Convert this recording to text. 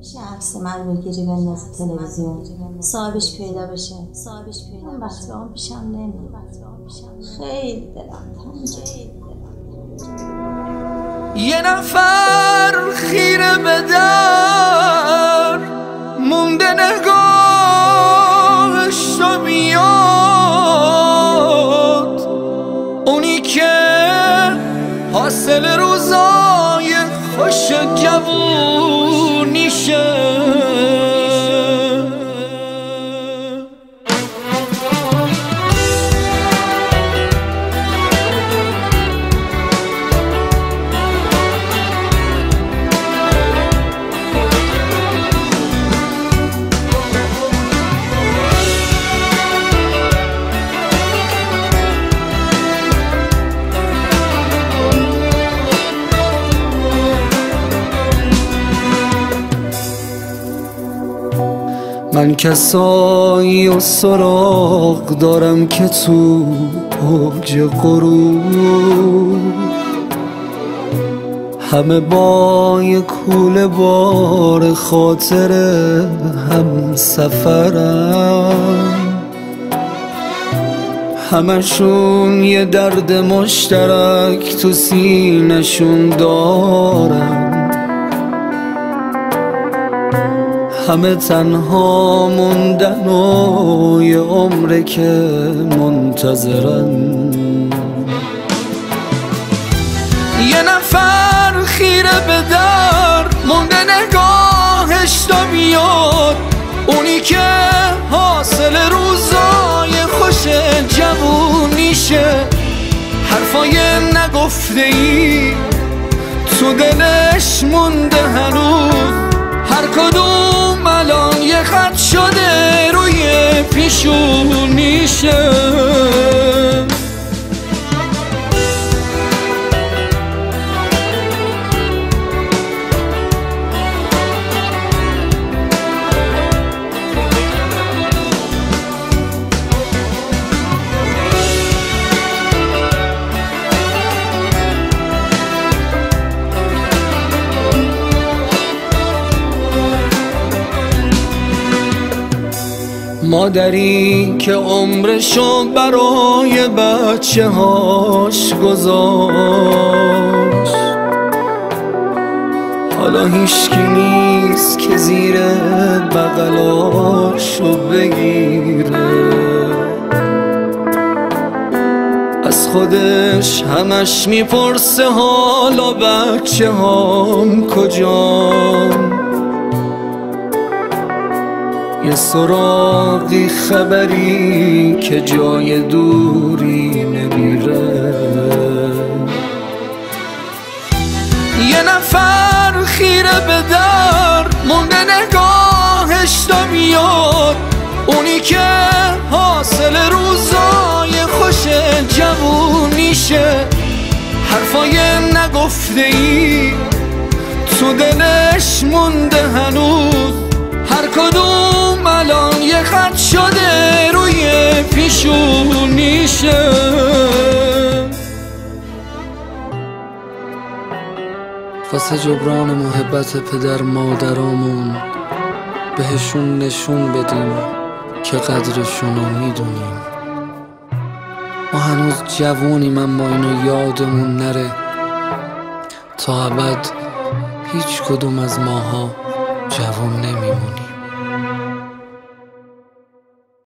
میشه عکس من رو گیری بندازی تلویزیون، صاحبش پیدا بشه. اون وقت به اون پیشم نمیاد. خیلی دلم تنگه. یه نفر خیره به در مونده، نگاهش تو میاد، اونی که حاصل روزای خوش جوونیشه. من کسایی و سراغ دارم که تو اوج غروب همه با یه کوله بار خاطر هم سفرم، همشون یه درد مشترک تو سینشون دارم، همه تنها موندن و یه عمره که منتظرن. یه نفر خیره به در مونده، نگاهش تو میاد، اونی که حاصل روزای خوش جوونیشه. حرفای نگفته ای تو دلش مونده هنوز، هر کدوم الان یه خط شده روی پیشونیشه. مادری که عمرشو برای بچه هاش گذاشت، حالا هیچکی نیست که زیر بغلاشو بگیره. از خودش همش میپرسه حالا بچه هام کجان، یه سراغی خبری که جای دوری نمیره. یه نفر خیره به در مونده، نگاهش تو میاد، اونی که حاصل روزای خوش جوونیشه. حرفای نگفته ای تو دلش مونده هنوز، هر کدوم الان یه خط شده روی پیشونیشه. واسه جبران محبت پدر مادرامون بهشون نشون بدیم که قدرشونو میدونیم. ما هنوز جوونیم اما اینو یادمون نره، تا ابد هیچ کدوم از ماها جوون نمیمونیم.